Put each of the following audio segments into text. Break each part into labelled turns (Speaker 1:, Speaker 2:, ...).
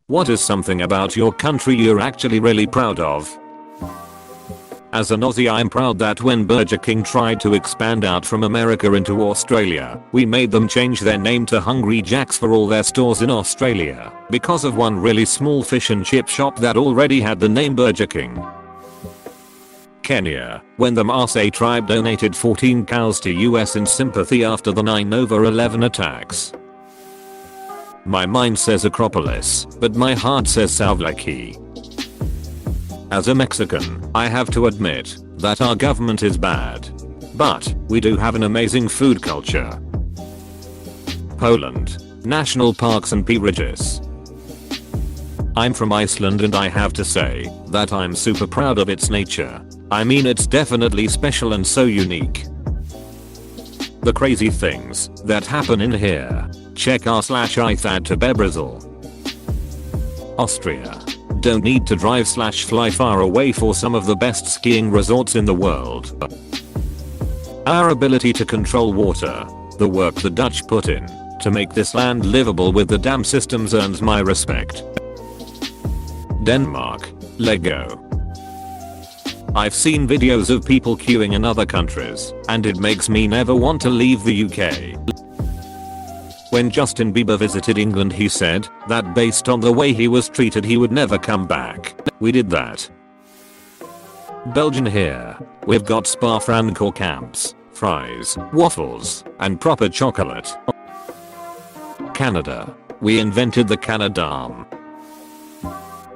Speaker 1: What is something about your country you're actually really proud of? As an Aussie, I'm proud that when Burger King tried to expand out from America into Australia, we made them change their name to Hungry Jack's for all their stores in Australia because of one really small fish and chip shop that already had the name Burger King. Kenya, when the Maasai tribe donated 14 cows to US in sympathy after the 9/11 attacks. My mind says Acropolis, but my heart says Savlaki. As a Mexican, I have to admit that our government is bad. But we do have an amazing food culture. Poland, national parks and peerages. I'm from Iceland and I have to say that I'm super proud of its nature. I mean, it's definitely special and so unique. The crazy things that happen in here. Check r/ithad to Bebrizil. Austria. Don't need to drive/fly far away for some of the best skiing resorts in the world. Our ability to control water, the work the Dutch put in to make this land livable with the dam systems, earns my respect. Denmark. Lego. I've seen videos of people queuing in other countries, and it makes me never want to leave the UK. When Justin Bieber visited England, he said that based on the way he was treated he would never come back. We did that. Belgian here. We've got Spa-Francorchamps camps, fries, waffles, and proper chocolate. Canada. We invented the Canadam.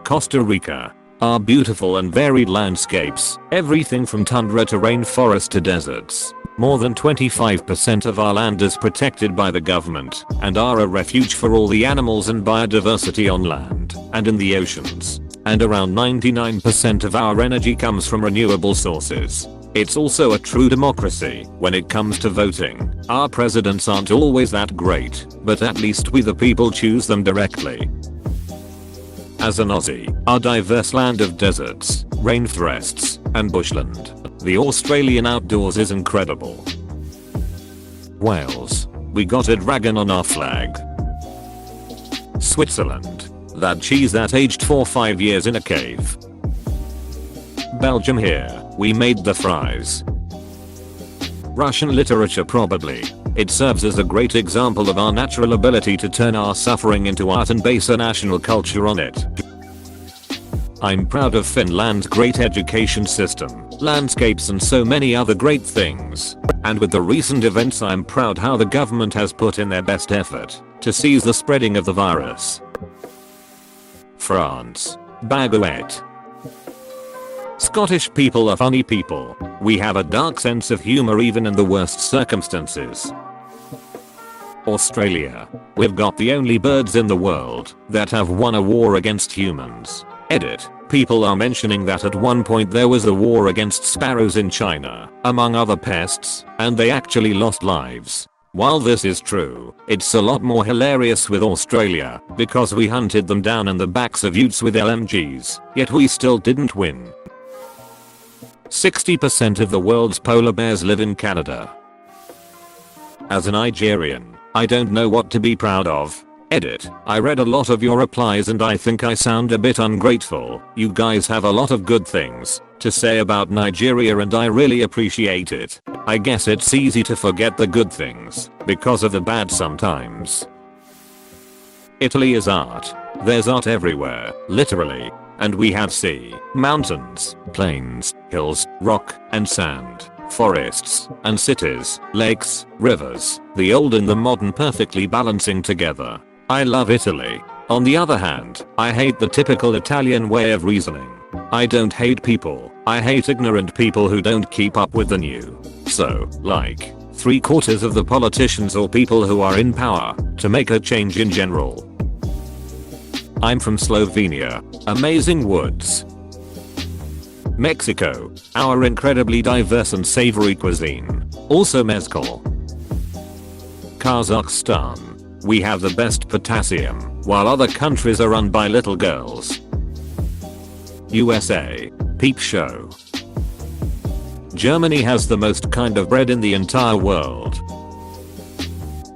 Speaker 1: Costa Rica. Our beautiful and varied landscapes, everything from tundra to rainforest to deserts. More than 25% of our land is protected by the government and are a refuge for all the animals and biodiversity on land and in the oceans. And around 99% of our energy comes from renewable sources. It's also a true democracy when it comes to voting. Our presidents aren't always that great, but at least we the people choose them directly. As an Aussie, our diverse land of deserts, rainforests, and bushland. The Australian outdoors is incredible. Wales. We got a dragon on our flag. Switzerland. That cheese that aged for 5 years in a cave. Belgium here. We made the fries. Russian literature probably. It serves as a great example of our natural ability to turn our suffering into art and base a national culture on it. I'm proud of Finland's great education system, landscapes and so many other great things. And with the recent events, I'm proud how the government has put in their best effort to seize the spreading of the virus. France. Baguette. Scottish people are funny people. We have a dark sense of humor even in the worst circumstances. Australia. We've got the only birds in the world that have won a war against humans. Edit. People are mentioning that at one point there was a war against sparrows in China, among other pests, and they actually lost lives. While this is true, it's a lot more hilarious with Australia, because we hunted them down in the backs of utes with LMGs, yet we still didn't win. 60% of the world's polar bears live in Canada. As a Nigerian, I don't know what to be proud of. Edit. I read a lot of your replies and I think I sound a bit ungrateful. You guys have a lot of good things to say about Nigeria and I really appreciate it. I guess it's easy to forget the good things because of the bad sometimes. Italy is art. There's art everywhere, literally. And we have sea, mountains, plains, hills, rock, and sand, forests, and cities, lakes, rivers, the old and the modern perfectly balancing together. I love Italy. On the other hand, I hate the typical Italian way of reasoning. I don't hate people, I hate ignorant people who don't keep up with the new. So, like, 3/4 of the politicians or people who are in power to make a change in general. I'm from Slovenia. Amazing woods. Mexico. Our incredibly diverse and savory cuisine. Also mezcal. Kazakhstan. We have the best potassium, while other countries are run by little girls. USA. Peep show. Germany has the most kind of bread in the entire world.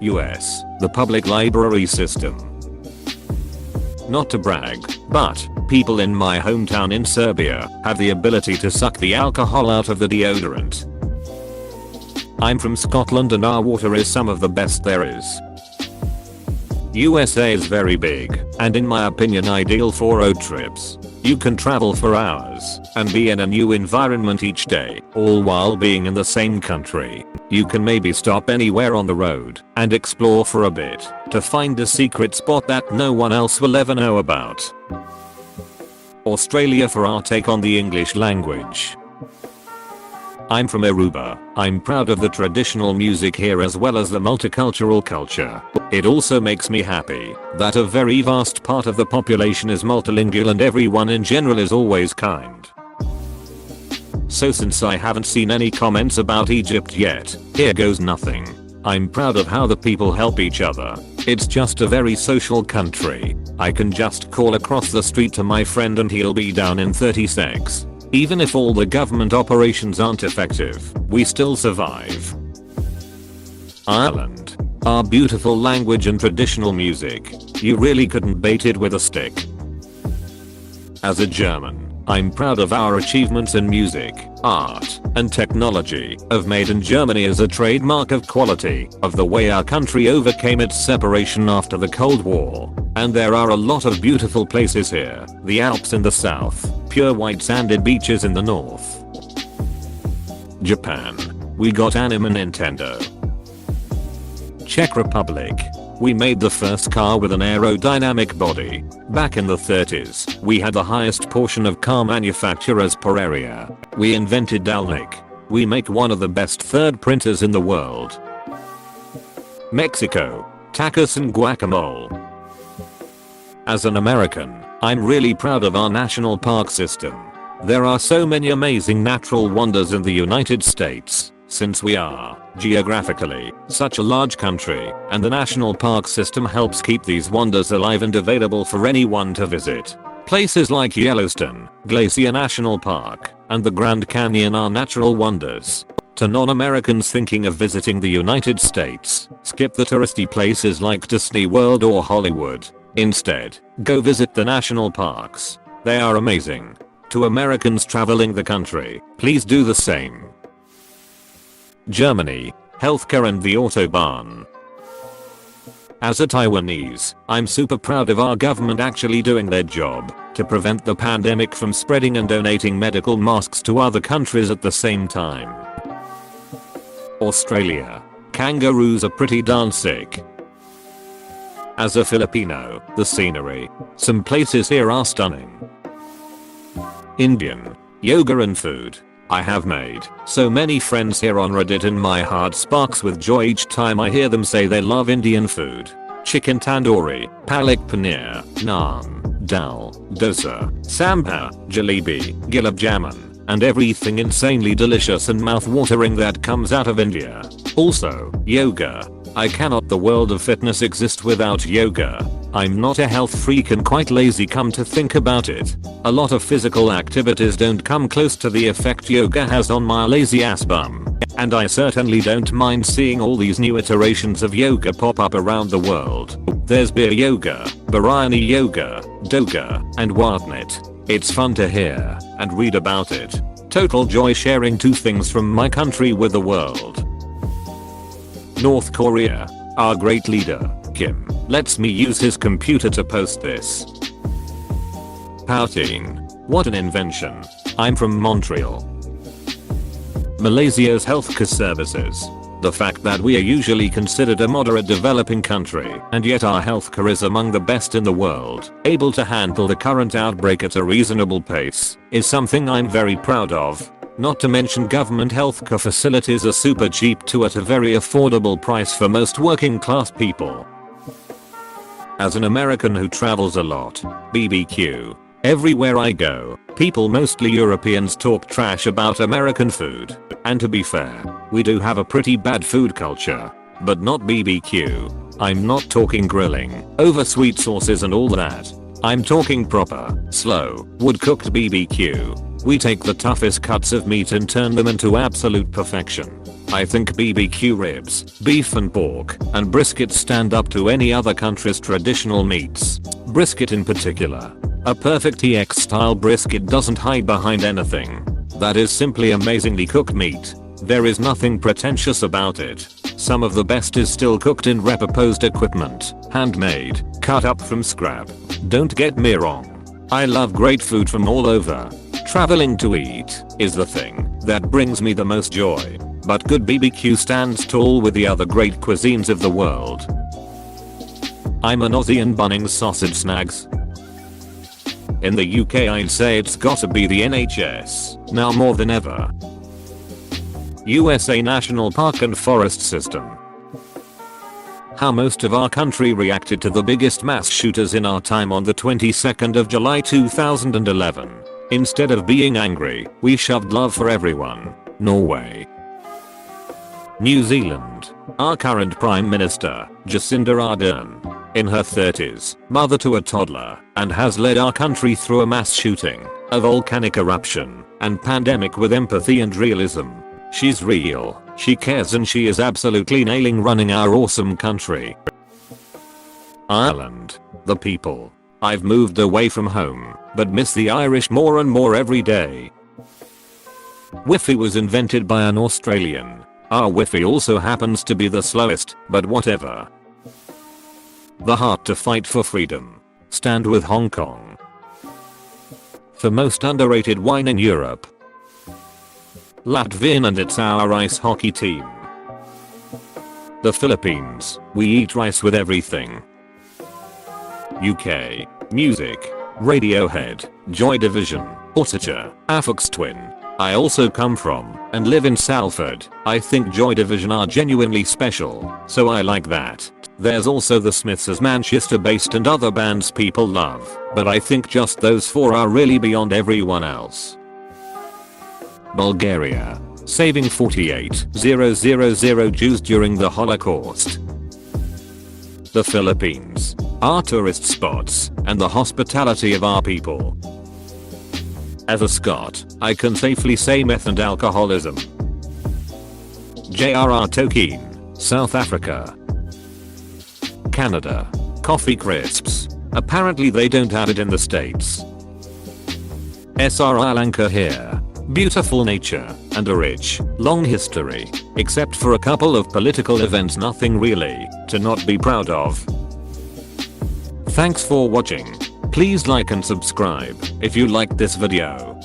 Speaker 1: US. The public library system. Not to brag, but people in my hometown in Serbia have the ability to suck the alcohol out of the deodorant. I'm from Scotland and our water is some of the best there is. USA is very big and in my opinion ideal for road trips. You can travel for hours and be in a new environment each day, all while being in the same country. You can maybe stop anywhere on the road and explore for a bit to find a secret spot that no one else will ever know about. Australia for our take on the English language. I'm from Aruba. I'm proud of the traditional music here as well as the multicultural culture. It also makes me happy that a very vast part of the population is multilingual and everyone in general is always kind. So since I haven't seen any comments about Egypt yet, here goes nothing. I'm proud of how the people help each other. It's just a very social country. I can just call across the street to my friend and he'll be down in 30 secs. Even if all the government operations aren't effective, we still survive. Ireland. Our beautiful language and traditional music. You really couldn't bait it with a stick. As a German, I'm proud of our achievements in music, art, and technology, of Made in Germany as a trademark of quality, of the way our country overcame its separation after the Cold War. And there are a lot of beautiful places here, the Alps in the south, pure white sanded beaches in the north. Japan. We got anime and Nintendo. Czech Republic. We made the first car with an aerodynamic body. Back in the 30s, we had the highest portion of car manufacturers per area. We invented Dalnik. We make one of the best 3D printers in the world. Mexico. Tacos and guacamole. As an American, I'm really proud of our national park system. There are so many amazing natural wonders in the United States. Since we are, geographically, such a large country, and the national park system helps keep these wonders alive and available for anyone to visit. Places like Yellowstone, Glacier National Park, and the Grand Canyon are natural wonders. To non-Americans thinking of visiting the United States, skip the touristy places like Disney World or Hollywood. Instead, go visit the national parks. They are amazing. To Americans traveling the country, please do the same. Germany. Healthcare and the Autobahn. As a Taiwanese, I'm super proud of our government actually doing their job to prevent the pandemic from spreading and donating medical masks to other countries at the same time. Australia. Kangaroos are pretty darn sick. As a Filipino, the scenery. Some places here are stunning. Indian. Yoga and food. I have made so many friends here on Reddit and my heart sparks with joy each time I hear them say they love Indian food. Chicken tandoori, palak paneer, naan, dal, dosa, sambar, jalebi, gulab jamun, and everything insanely delicious and mouth-watering that comes out of India. Also, yoga. I cannot. The world of fitness exist without yoga. I'm not a health freak and quite lazy come to think about it. A lot of physical activities don't come close to the effect yoga has on my lazy ass bum. And I certainly don't mind seeing all these new iterations of yoga pop up around the world. There's beer yoga, biryani yoga, doga, and whatnot. It's fun to hear and read about it. Total joy sharing two things from my country with the world. North Korea. Our great leader, Kim, lets me use his computer to post this. Pouting. What an invention. I'm from Montreal. Malaysia's healthcare services. The fact that we are usually considered a moderate developing country and yet our healthcare is among the best in the world, able to handle the current outbreak at a reasonable pace, is something I'm very proud of. Not to mention government healthcare facilities are super cheap too at a very affordable price for most working class people. As an American who travels a lot, BBQ. Everywhere I go, people mostly Europeans talk trash about American food. And to be fair, we do have a pretty bad food culture. But not BBQ. I'm not talking grilling, over sweet sauces and all that. I'm talking proper, slow, wood-cooked BBQ. We take the toughest cuts of meat and turn them into absolute perfection. I think BBQ ribs, beef and pork, and brisket stand up to any other country's traditional meats. brisket in particular. A perfect TX style brisket doesn't hide behind anything. That is simply amazingly cooked meat. There is nothing pretentious about it. Some of the best is still cooked in repurposed equipment, handmade, cut up from scrap. Don't get me wrong. I love great food from all over. Traveling to eat is the thing that brings me the most joy. But good BBQ stands tall with the other great cuisines of the world. I'm an Aussie and Bunnings sausage snags. In the UK I'd say it's gotta be the NHS, now more than ever. USA National Park and Forest System. How most of our country reacted to the biggest mass shooters in our time on the 22nd of July 2011. Instead of being angry, we shoved love for everyone. Norway. New Zealand. Our current Prime Minister, Jacinda Ardern, in her 30s, mother to a toddler, and has led our country through a mass shooting, a volcanic eruption, and pandemic with empathy and realism. She's real, she cares, and she is absolutely nailing running our awesome country. Ireland. The people. I've moved away from home, but miss the Irish more and more every day. Wi-Fi was invented by an Australian. Our Wi-Fi also happens to be the slowest, but whatever. The heart to fight for freedom. Stand with Hong Kong. For most underrated wine in Europe. Latvian, and it's our ice hockey team. The Philippines. We eat rice with everything. UK. Music. Radiohead, Joy Division, Portature, Aphex Twin. I also come from and live in Salford. I think Joy Division are genuinely special, so I like that. There's also the Smiths as Manchester based and other bands people love, but I think just those four are really beyond everyone else. Bulgaria. Saving 48,000 Jews during the Holocaust. The Philippines. Our tourist spots and the hospitality of our people. As a Scot, I can safely say meth and alcoholism. J.R.R. Tolkien, South Africa. Canada. Coffee crisps. Apparently they don't have it in the States. Sri Lanka here. Beautiful nature and a rich, long history, except for a couple of political events, nothing really to not be proud of. Thanks for watching. Please like and subscribe if you liked this video.